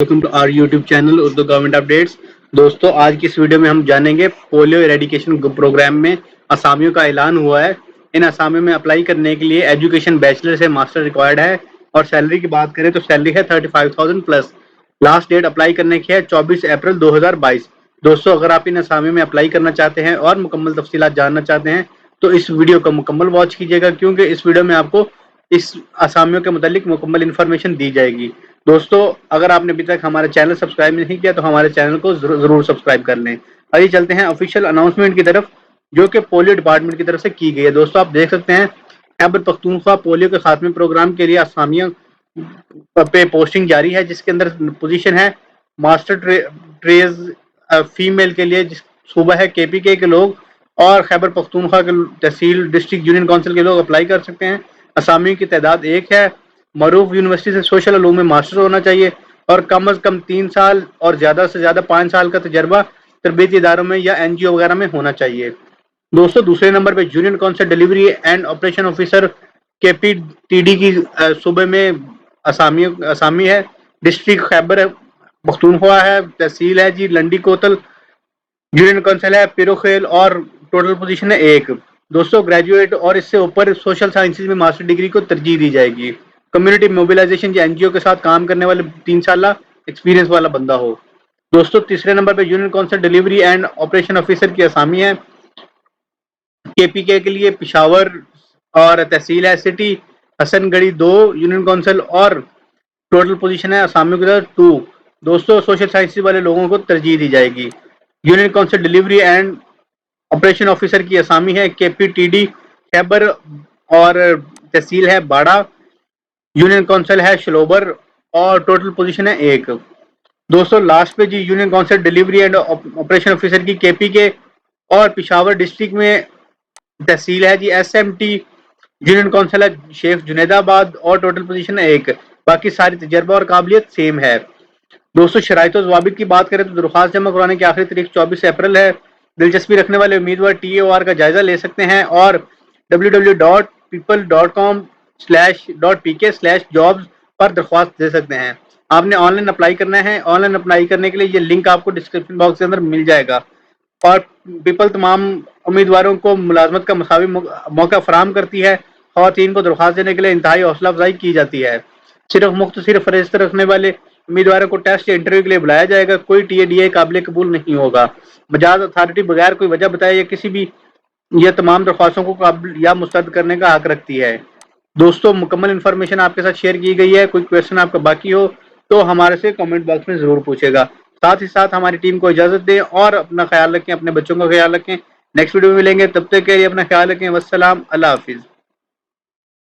Welcome to our YouTube channel Urdu government updates. دوستوں، آج کی اس ویڈیو میں ہم جانیں گے پولیو ایریڈیکیشن پروگرام میں اسامیوں کا اعلان ہوا ہے۔ ان اسامیوں میں اپلائی کرنے کے لیے ایجوکیشن بیچلر سے ماسٹر ریکوائرڈ ہے، اور سیلری کی بات کریں تو سیلری ہے 35,000 پلس۔ لاسٹ ڈیٹ اپلائی کرنے کی ہے 24 اپریل 2022۔ دوستوں، اگر آپ ان اسامیوں میں اپلائی کرنا چاہتے ہیں اور مکمل تفصیلات جاننا چاہتے ہیں تو اس ویڈیو کو مکمل واچ کیجیے گا، کیونکہ اس ویڈیو میں آپ کو اس اسامیوں کے متعلق مکمل انفارمیشن دی جائے گی۔ دوستو، اگر آپ نے ابھی تک ہمارا چینل سبسکرائب نہیں کیا تو ہمارے چینل کو ضرور سبسکرائب کر لیں۔ آئیے چلتے ہیں آفیشیل اناؤنسمنٹ کی طرف، جو کہ پولیو ڈپارٹمنٹ کی طرف سے کی گئی ہے۔ دوستو، آپ دیکھ سکتے ہیں خیبر پختونخوا پولیو کے خاتمے پروگرام کے لیے اسامیوں پہ پوسٹنگ جاری ہے، جس کے اندر پوزیشن ہے ماسٹر ٹریز فیمیل کے لیے، جس صوبہ ہے KPK کے لوگ اور خیبر پختونخوا کے تحصیل ڈسٹرکٹ یونین کونسل کے لوگ اپلائی کر سکتے ہیں۔ اسامیوں کی تعداد 1 ہے۔ معروف یونیورسٹی سے سوشل علوم میں ماسٹر ہونا چاہیے اور کم از کم 3 سال اور زیادہ سے زیادہ 5 سال کا تجربہ تربیتی اداروں میں یا NGO وغیرہ میں ہونا چاہیے۔ دوستو، دوسرے نمبر پہ union council delivery and operation officer KPTD کی صوبے میں اسامی ہے۔ ڈسٹرکٹ خیبر پختونخوا ہے، تحصیل ہے لنڈی کوتل، یونین کونسل ہے پیروخیل اور ٹوٹل پوزیشن ہے 1۔ دوستو، گریجویٹ اور اس سے اوپر سوشل سائنسز میں ماسٹر ڈگری کو ترجیح دی جائے گی۔ کمیونٹی موبلائزیشن یا NGO کے ساتھ کام کرنے والے 3 سالہ ایکسپیرینس والا بندہ ہو۔ دوستو، تیسرے نمبر پہ union council delivery and operation officer کی اسامی ہے KPK کے لیے پشاور اور تحصیل ہے سٹی، حسن گڑھی 2 یونین کونسل اور ٹوٹل پوزیشن ہے اسامیوں کی طرف 2۔ دوستو، سوشل سائنسز والے لوگوں کو ترجیح دی جائے گی۔ Union council delivery and operation officer کی اسامی ہے KPTD خیبر اور تحصیل ہے باڑہ، یونین کونسل ہے شلوبر اور ٹوٹل پوزیشن ہے 1۔ دوستو، لاسٹ پہ union council delivery and operation officer کی KPK اور پشاور ڈسٹرکٹ میں تحصیل ہے SMT، یونین کونسل ہے شیخ جنید آباد اور ٹوٹل پوزیشن ہے 1۔ باقی ساری تجربہ اور قابلیت سیم ہے۔ دوستو، شرائط و ضوابط کی بات کریں تو درخواست جمع کرانے کی آخری تاریخ 24 اپریل ہے۔ دلچسپی رکھنے والے امیدوار TAOR کا جائزہ لے سکتے ہیں اور www.people.com/pk/jobs پر درخواست دے سکتے ہیں۔ آپ نے آن لائن اپلائی کرنا ہے۔ آن لائن اپلائی کرنے کے لیے یہ لنک آپ کو ڈسکرپشن باکس کے اندر مل جائے گا، اور پیپل تمام امیدواروں کو ملازمت کا مساوی موقع فراہم کرتی ہے۔ خواتین کو درخواست دینے کے لیے انتہائی حوصلہ افزائی کی جاتی ہے۔ صرف مختصر فہرست رکھنے والے امیدواروں کو ٹیسٹ یا انٹرویو کے لیے بلایا جائے گا۔ کوئی TADA قابل قبول نہیں ہوگا۔ مجاز اتھارٹی بغیر کوئی وجہ بتائے یا کسی بھی یہ تمام درخواستوں کو قابل یا مسترد کرنے کا حق رکھتی ہے۔ دوستو، مکمل انفارمیشن آپ کے ساتھ شیئر کی گئی ہے۔ کوئی کویشچن آپ کا باقی ہو تو ہمارے سے کمنٹ باکس میں ضرور پوچھے گا۔ ساتھ ہی ساتھ ہماری ٹیم کو اجازت دیں اور اپنا خیال رکھیں، اپنے بچوں کا خیال رکھیں۔ نیکسٹ ویڈیو میں ملیں گے، تب تک کے لیے اپنا خیال رکھیں۔ والسلام، اللہ حافظ۔